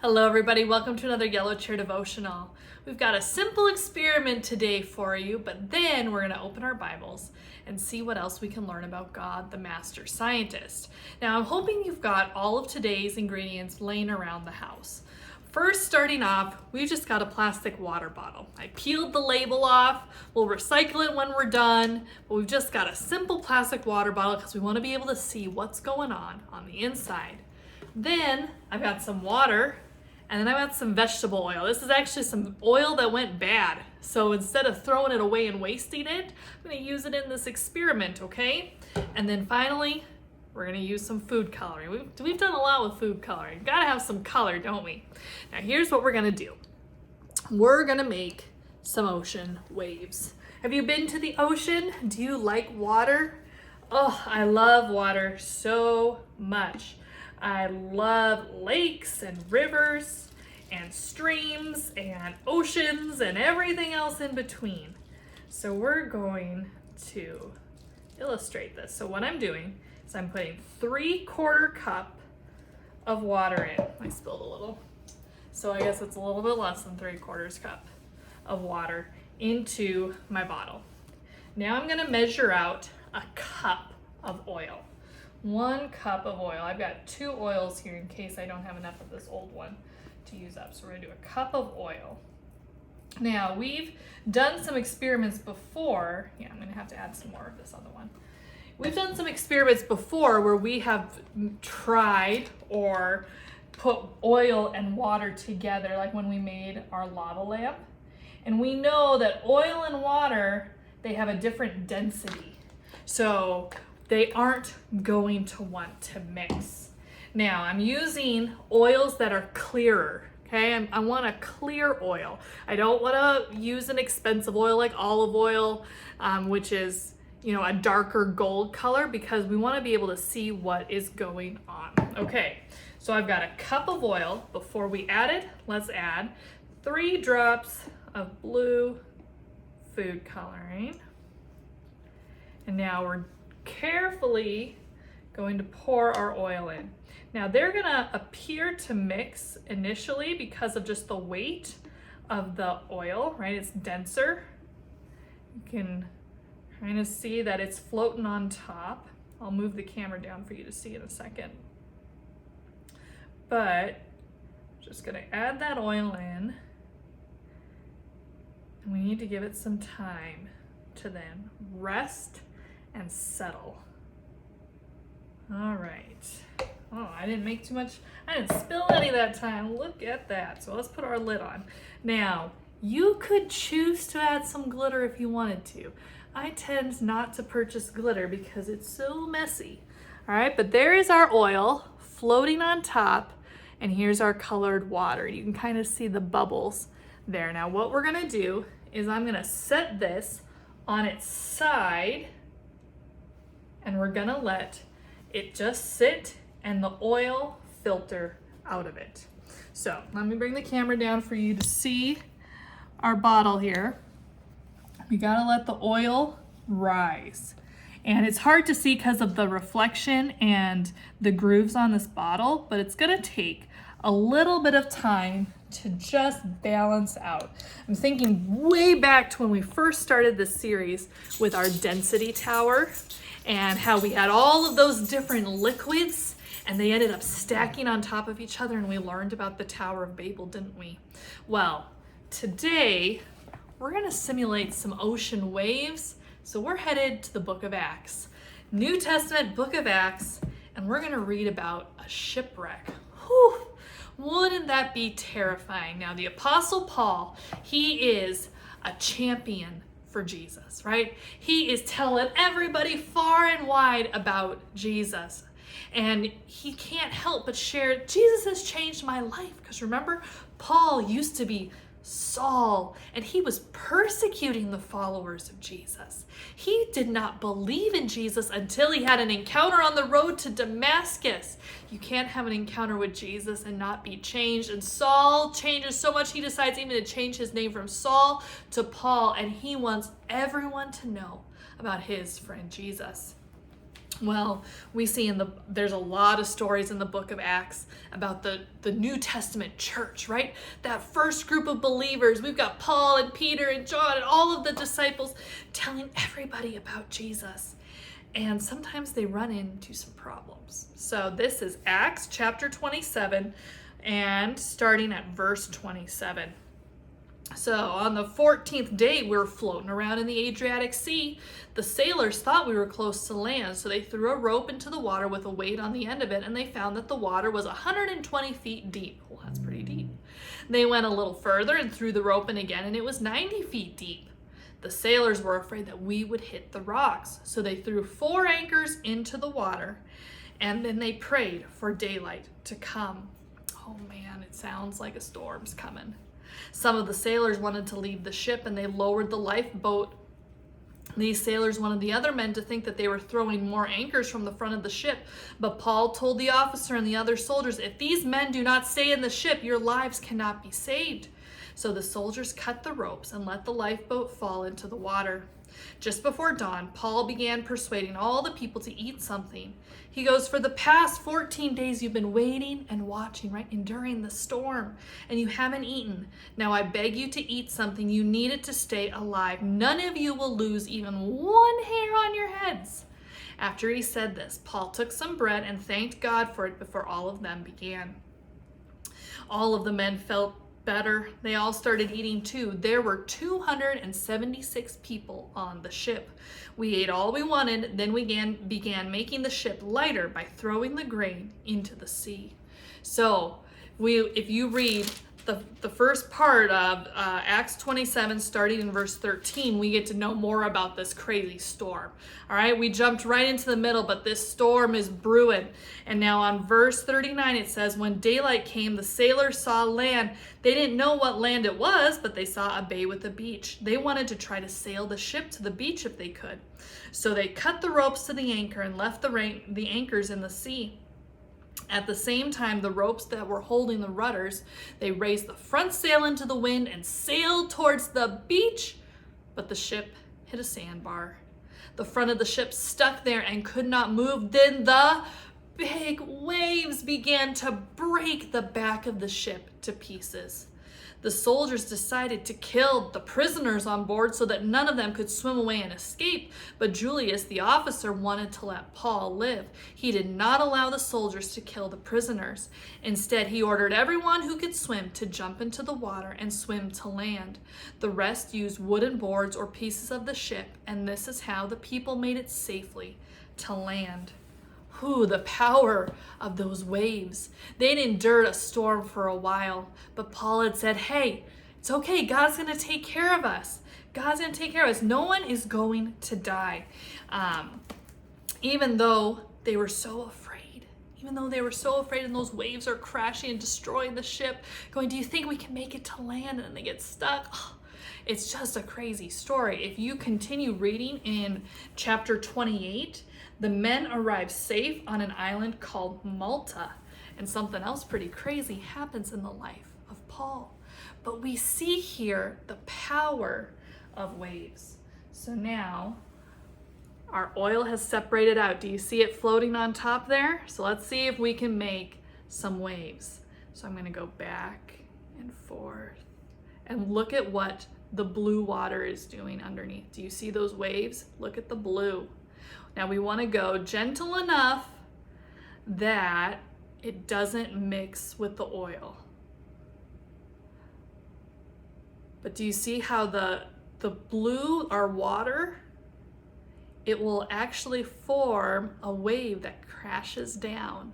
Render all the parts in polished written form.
Hello everybody, welcome to another Yellow Chair Devotional. We've got a simple experiment today for you, but then we're going to open our Bibles and see what else we can learn about God, the Master Scientist. Now I'm hoping you've got all of today's ingredients laying around the house. First, starting off, we've just got a plastic water bottle. I peeled the label off. We'll recycle it when we're done, but we've just got a simple plastic water bottle because we want to be able to see what's going on the inside. Then I've got some water. And then I got some vegetable oil. This is actually some oil that went bad. So instead of throwing it away and wasting it, I'm gonna use it in this experiment, okay? And then finally, we're gonna use some food coloring. We've done a lot with food coloring. Gotta have some color, don't we? Now here's what we're gonna do. We're gonna make some ocean waves. Have you been to the ocean? Do you like water? Oh, I love water so much. I love lakes and rivers and streams and oceans and everything else in between. So we're going to illustrate this. So what I'm doing is I'm putting 3/4 cup of water in. I spilled a little. So I guess it's a little bit less than 3/4 cup of water into my bottle. Now I'm gonna measure out a cup of oil. 1 cup of oil. I've got 2 oils here in case I don't have enough of this old one to use up. So we're gonna do a cup of oil. Now we've done some experiments before. Yeah, I'm gonna have to add some more of this other one. We've done some experiments before where we have tried or put oil and water together, like when we made our lava lamp. And we know that oil and water, they have a different density. So they aren't going to want to mix. Now I'm using oils that are clearer, okay? I want a clear oil. I don't wanna use an expensive oil like olive oil, which is, a darker gold color, because we wanna be able to see what is going on. Okay, so I've got a cup of oil. Before we add it, let's add 3 drops of blue food coloring. And now we're carefully going to pour our oil in. Now they're gonna appear to mix initially because of just the weight of the oil, right? It's denser. You can kind of see that it's floating on top. I'll move the camera down for you to see in a second. But just gonna add that oil in, and we need to give it some time to then rest and settle. All right. Oh, I didn't make too much. I didn't spill any that time. Look at that. So let's put our lid on. Now, you could choose to add some glitter if you wanted to. I tend not to purchase glitter because it's so messy. All right, but there is our oil floating on top, and here's our colored water. You can kind of see the bubbles there. Now, what we're gonna do is I'm gonna set this on its side, and we're gonna let it just sit and the oil filter out of it. So let me bring the camera down for you to see our bottle here. We gotta let the oil rise. And it's hard to see because of the reflection and the grooves on this bottle, but it's gonna take a little bit of time to just balance out. I'm thinking way back to when we first started this series with our density tower, and how we had all of those different liquids and they ended up stacking on top of each other, and we learned about the Tower of Babel, didn't we? Well, today we're gonna simulate some ocean waves. So we're headed to the book of Acts, New Testament book of Acts, and we're gonna read about a shipwreck. Whew, wouldn't that be terrifying? Now the Apostle Paul, he is a champion for Jesus, right? He is telling everybody far and wide about Jesus. And he can't help but share, Jesus has changed my life. Because remember, Paul used to be Saul, and he was persecuting the followers of Jesus. He did not believe in Jesus until he had an encounter on the road to Damascus. You can't have an encounter with Jesus and not be changed. And Saul changes so much, he decides even to change his name from Saul to Paul, and he wants everyone to know about his friend Jesus. Well, we see there's a lot of stories in the book of Acts about the New Testament church, right? That first group of believers. We've got Paul and Peter and John and all of the disciples telling everybody about Jesus. And sometimes they run into some problems. So this is Acts chapter 27 and starting at verse 27. So on the 14th day, we were floating around in the Adriatic Sea. The sailors thought we were close to land, so they threw a rope into the water with a weight on the end of it, and they found that the water was 120 feet deep. Well, that's pretty deep. They went a little further and threw the rope in again, and it was 90 feet deep. The sailors were afraid that we would hit the rocks, so they threw 4 anchors into the water, and then they prayed for daylight to come. Oh man, it sounds like a storm's coming. Some of the sailors wanted to leave the ship and they lowered the lifeboat. These sailors wanted the other men to think that they were throwing more anchors from the front of the ship. But Paul told the officer and the other soldiers, "If these men do not stay in the ship, your lives cannot be saved." So the soldiers cut the ropes and let the lifeboat fall into the water. Just before dawn, Paul began persuading all the people to eat something. He goes, "For the past 14 days you've been waiting and watching, right? Enduring the storm, and you haven't eaten. Now I beg you to eat something. You need it to stay alive. None of you will lose even one hair on your heads." After he said this, Paul took some bread and thanked God for it before all of them began. All of the men felt better. They all started eating too. There were 276 people on the ship. We ate all we wanted, then we began making the ship lighter by throwing the grain into the sea. So if you read the first part of Acts 27, starting in verse 13, we get to know more about this crazy storm. All right, we jumped right into the middle, but this storm is brewing. And now on verse 39, it says, "When daylight came, the sailors saw land. They didn't know what land it was, but they saw a bay with a beach. They wanted to try to sail the ship to the beach if they could. So they cut the ropes to the anchor and left the anchors in the sea. At the same time, the ropes that were holding the rudders, they raised the front sail into the wind and sailed towards the beach, but the ship hit a sandbar. The front of the ship stuck there and could not move. Then the big waves began to break the back of the ship to pieces. The soldiers decided to kill the prisoners on board so that none of them could swim away and escape. But Julius, the officer, wanted to let Paul live. He did not allow the soldiers to kill the prisoners. Instead, he ordered everyone who could swim to jump into the water and swim to land. The rest used wooden boards or pieces of the ship, and this is how the people made it safely to land. The power of those waves. They'd endured a storm for a while, but Paul had said, "Hey, it's okay. God's going to take care of us. God's going to take care of us. No one is going to die." Even though they were so afraid, and those waves are crashing and destroying the ship, going, "Do you think we can make it to land?" And they get stuck. It's just a crazy story. If you continue reading in chapter 28, the men arrive safe on an island called Malta, and something else pretty crazy happens in the life of Paul. But we see here the power of waves. So now our oil has separated out. Do you see it floating on top there? So let's see if we can make some waves. So I'm going to go back and forth and look at what the blue water is doing underneath. Do you see those waves? Look at the blue. Now we want to go gentle enough that it doesn't mix with the oil. But do you see how the blue, our water, it will actually form a wave that crashes down.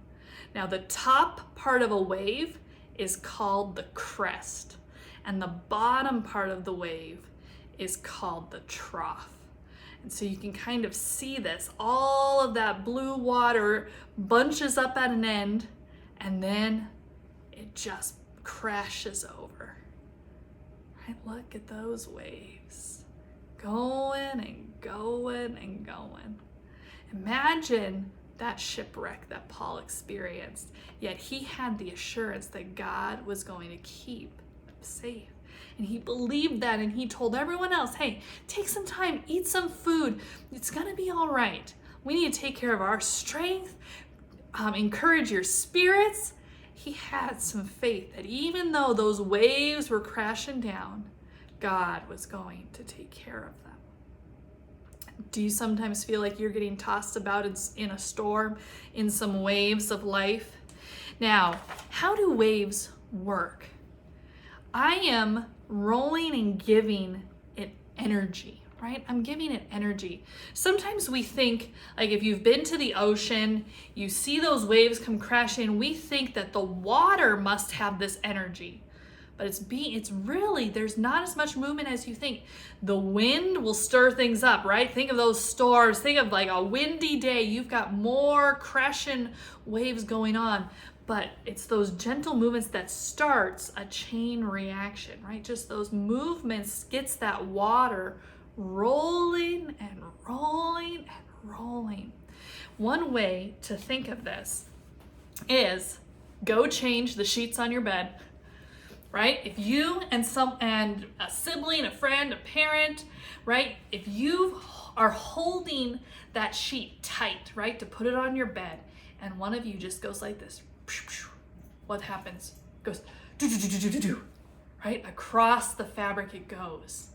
Now the top part of a wave is called the crest, and the bottom part of the wave is called the trough. And so you can kind of see this. All of that blue water bunches up at an end, and then it just crashes over. Right? Look at those waves. Going and going and going. Imagine that shipwreck that Paul experienced, yet he had the assurance that God was going to keep them safe. And he believed that, and he told everyone else, "Hey, take some time, eat some food. It's going to be all right." We need to take care of our strength, encourage your spirits. He had some faith that even though those waves were crashing down, God was going to take care of them. Do you sometimes feel like you're getting tossed about in a storm, in some waves of life? Now, how do waves work? I am rolling and giving it energy, right? I'm giving it energy. Sometimes we think, like if you've been to the ocean, you see those waves come crashing, we think that the water must have this energy. But it's really, there's not as much movement as you think. The wind will stir things up, right? Think of those storms. Think of like a windy day. You've got more crashing waves going on. But it's those gentle movements that starts a chain reaction, right? Just those movements gets that water rolling and rolling and rolling. One way to think of this is go change the sheets on your bed. Right? If you and a sibling, a friend, a parent, right? If you are holding that sheet tight, right, to put it on your bed, and one of you just goes like this, what happens? Goes do, right? Across the fabric it goes.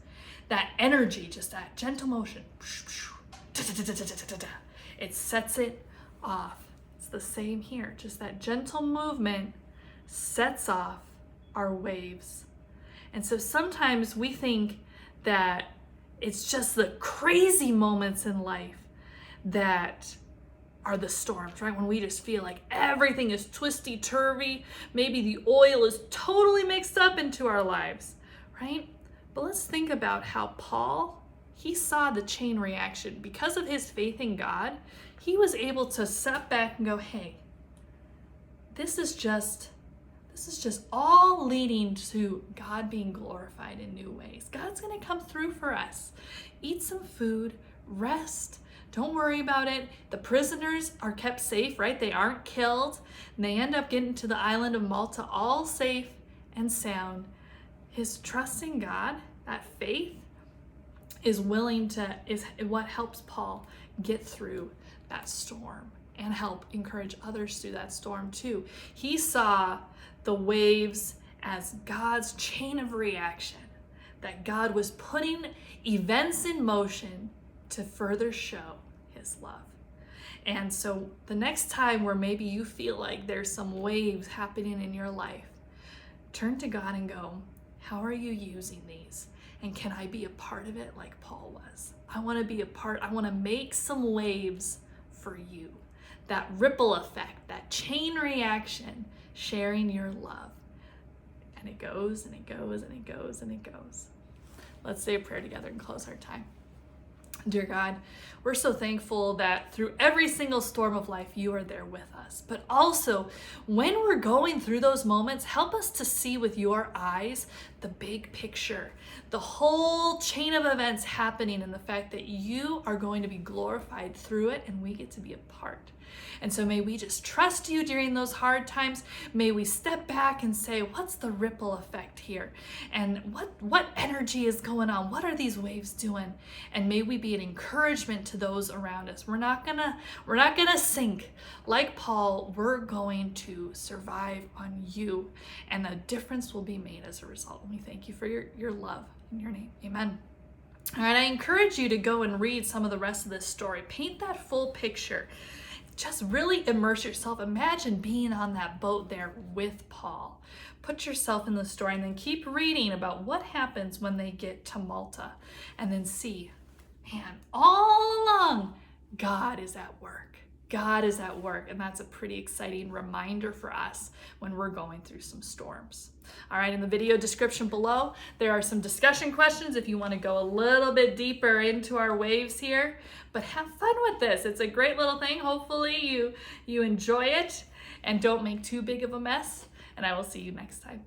That energy, just that gentle motion, it sets it off. It's the same here. Just that gentle movement sets off our waves. And so sometimes we think that it's just the crazy moments in life that are the storms, right? When we just feel like everything is twisty-turvy, maybe the oil is totally mixed up into our lives, right? But let's think about how Paul, he saw the chain reaction. Because of his faith in God, he was able to step back and go, hey, this is just all leading to God being glorified in new ways. God's going to come through for us. Eat some food, rest. Don't worry about it. The prisoners are kept safe, right? They aren't killed. And they end up getting to the island of Malta all safe and sound. His trust in God, that faith, is what helps Paul get through that storm and help encourage others through that storm too. He saw the waves as God's chain of reaction, that God was putting events in motion to further show his love. And so the next time where maybe you feel like there's some waves happening in your life, turn to God and go, how are you using these? And can I be a part of it like Paul was? I want to be a part. I want to make some waves for you. That ripple effect, that chain reaction, sharing your love. And it goes and it goes and it goes and it goes. Let's say a prayer together and close our time. Dear God, we're so thankful that through every single storm of life, you are there with us. But also, when we're going through those moments, help us to see with your eyes the big picture, the whole chain of events happening, and the fact that you are going to be glorified through it and we get to be a part. And so may we just trust you during those hard times. May we step back and say, what's the ripple effect here? And what energy is going on? What are these waves doing? And may we be an encouragement to those around us. We're not gonna sink. Like Paul, we're going to survive on you, and a difference will be made as a result. And we thank you for your love. In your name, amen. All right, I encourage you to go and read some of the rest of this story. Paint that full picture. Just really immerse yourself. Imagine being on that boat there with Paul. Put yourself in the story and then keep reading about what happens when they get to Malta. And then see, man, all along, God is at work. God is at work, and that's a pretty exciting reminder for us when we're going through some storms. All right, in the video description below, there are some discussion questions if you want to go a little bit deeper into our waves here, but have fun with this. It's a great little thing. Hopefully you enjoy it and don't make too big of a mess, and I will see you next time.